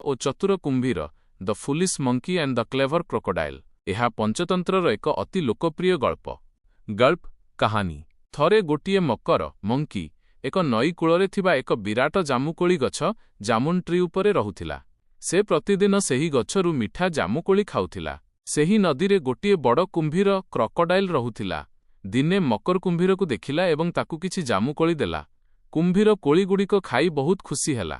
ଓ ଚତୁର କୁମ୍ଭୀର the foolish monkey and the clever crocodile. ଏହା ପଞ୍ଚତନ୍ତ୍ରର ଏକ ଅତି ଲୋକପ୍ରିୟ ଗଳ୍ପ। ଗଳ୍ପ କାହାଣୀ। ଥରେ ଗୋଟିଏ ମକର ମଙ୍କି ଏକ ନଈ କୂଳରେ ଥିବା ଏକ ବିରାଟ ଜାମୁକୋଳି ଗଛ ଜାମୁନ୍ ଟ୍ରି ଉପରେ ରହୁଥିଲା। ସେ ପ୍ରତିଦିନ ସେହି ଗଛରୁ ମିଠା ଜାମୁକୋଳି ଖାଉଥିଲା। ସେହି ନଦୀରେ ଗୋଟିଏ ବଡ଼ କୁମ୍ଭୀର କ୍ରୋକୋଡାଇଲ୍ ରହୁଥିଲା। ଦିନେ ମକର କୁମ୍ଭୀରକୁ ଦେଖିଲା ଏବଂ ତାକୁ କିଛି ଜାମୁକୋଳି ଦେଲା। କୁମ୍ଭୀର କୋଳିଗୁଡ଼ିକ ଖାଇ ବହୁତ ଖୁସି ହେଲା।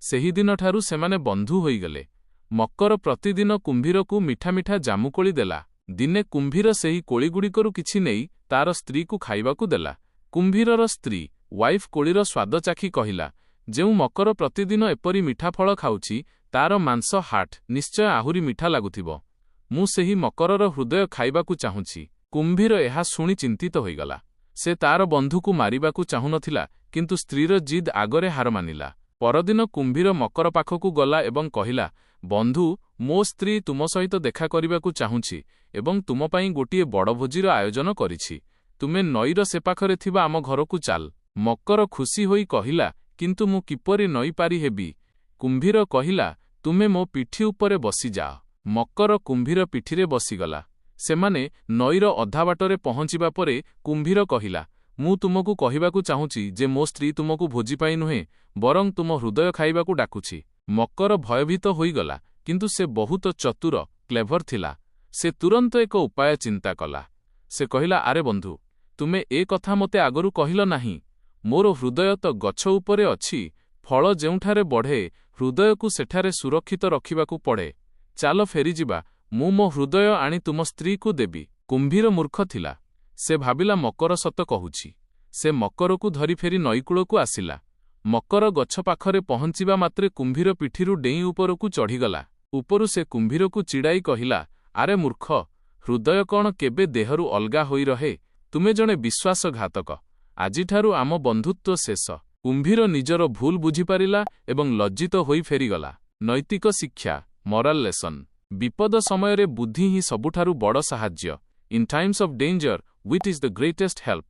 ସେହିଦିନଠାରୁ ସେମାନେ ବନ୍ଧୁ ହୋଇଗଲେ। ମକର ପ୍ରତିଦିନ କୁମ୍ଭୀରକୁ ମିଠା ମିଠା ଜାମୁକୋଳି ଦେଲା। ଦିନେ କୁମ୍ଭୀର ସେହି କୋଳିଗୁଡ଼ିକରୁ କିଛି ନେଇ ତାର ସ୍ତ୍ରୀକୁ ଖାଇବାକୁ ଦେଲା। କୁମ୍ଭୀରର ସ୍ତ୍ରୀ ୱାଇଫ୍ କୋଳିର ସ୍ୱାଦ ଚାଖି କହିଲା, ଯେଉଁ ମକର ପ୍ରତିଦିନ ଏପରି ମିଠା ଫଳ ଖାଉଛି ତାର ମାଂସ ହାଟ୍ ନିଶ୍ଚୟ ଆହୁରି ମିଠା ଲାଗୁଥିବ। ମୁଁ ସେହି ମକରର ହୃଦୟ ଖାଇବାକୁ ଚାହୁଁଛି। କୁମ୍ଭୀର ଏହା ଶୁଣି ଚିନ୍ତିତ ହୋଇଗଲା। ସେ ତାର ବନ୍ଧୁକୁ ମାରିବାକୁ ଚାହୁଁନଥିଲା, କିନ୍ତୁ ସ୍ତ୍ରୀର ଜିଦ୍ ଆଗରେ ହାର ମାନିଲା। ପରଦିନ କୁମ୍ଭୀର ମକର ପାଖକୁ ଗଲା ଏବଂ କହିଲା, ବନ୍ଧୁ, ମୋ ସ୍ତ୍ରୀ ତୁମ ସହିତ ଦେଖା କରିବାକୁ ଚାହୁଁଛି ଏବଂ ତୁମ ପାଇଁ ଗୋଟିଏ ବଡ଼ ଭୋଜିର ଆୟୋଜନ କରିଛି। ତୁମେ ନଈର ସେପାଖରେ ଥିବା ଆମ ଘରକୁ ଚାଲ। ମକର ଖୁସି ହୋଇ କହିଲା, କିନ୍ତୁ ମୁଁ କିପରି ନଈ ପାରି ହେବି? କୁମ୍ଭୀର କହିଲା, ତୁମେ ମୋ ପିଠି ଉପରେ ବସିଯାଅ। ମକର କୁମ୍ଭୀର ପିଠିରେ ବସିଗଲା। ସେମାନେ ନଈର ଅଧା ବାଟରେ ପହଞ୍ଚିବା ପରେ କୁମ୍ଭୀର କହିଲା, ମୁଁ ତୁମକୁ କହିବାକୁ ଚାହୁଁଛି ଯେ ମୋ ସ୍ତ୍ରୀ ତୁମକୁ ଭୋଜି ପାଇଁ ନୁହେଁ, ବରଂ ତୁମ ହୃଦୟ ଖାଇବାକୁ ଡାକୁଛି। ମକର ଭୟଭୀତ ହୋଇଗଲା, କିନ୍ତୁ ସେ ବହୁତ ଚତୁର କ୍ଲେଭର ଥିଲା। ସେ ତୁରନ୍ତ ଏକ ଉପାୟ ଚିନ୍ତା କଲା। ସେ କହିଲା, ଆରେ ବନ୍ଧୁ, ତୁମେ ଏ କଥା ମୋତେ ଆଗରୁ କହିଲ ନାହିଁ। ମୋର ହୃଦୟ ତ ଗଛ ଉପରେ ଅଛି। ଫଳ ଯେଉଁଠାରେ ବଢ଼େ ହୃଦୟକୁ ସେଠାରେ ସୁରକ୍ଷିତ ରଖିବାକୁ ପଡ଼େ। ଚାଲ ଫେରିଯିବା। ମୁଁ ମୋ ହୃଦୟ ଆଣି ତୁମ ସ୍ତ୍ରୀକୁ ଦେବି। କୁମ୍ଭୀର ମୂର୍ଖ ଥିଲା। ସେ ଭାବିଲା ମକର ସତ କହୁଛି। ସେ ମକରକୁ ଧରି ଫେରି ନଈକୂଳକୁ ଆସିଲା। ମକର ଗଛ ପାଖରେ ପହଞ୍ଚିବା ମାତ୍ରେ କୁମ୍ଭୀର ପିଠିରୁ ଡେଇଁ ଉପରକୁ ଚଢ଼ିଗଲା। ଉପରୁ ସେ କୁମ୍ଭୀରକୁ ଚିଡ଼ାଇ କହିଲା, ଆରେ ମୂର୍ଖ, ହୃଦୟ କ'ଣ କେବେ ଦେହରୁ ଅଲଗା ହୋଇ ରହେ? ତୁମେ ଜଣେ ବିଶ୍ୱାସଘାତକ। ଆଜିଠାରୁ ଆମ ବନ୍ଧୁତ୍ୱ ଶେଷ। କୁମ୍ଭୀର ନିଜର ଭୁଲ ବୁଝିପାରିଲା ଏବଂ ଲଜ୍ଜିତ ହୋଇ ଫେରିଗଲା। ନୈତିକ ଶିକ୍ଷା ମୋରାଲ ଲେସନ୍। ବିପଦ ସମୟରେ ବୁଦ୍ଧି ହିଁ ସବୁଠାରୁ ବଡ଼ ସାହାଯ୍ୟ। In times of danger wit is the greatest help.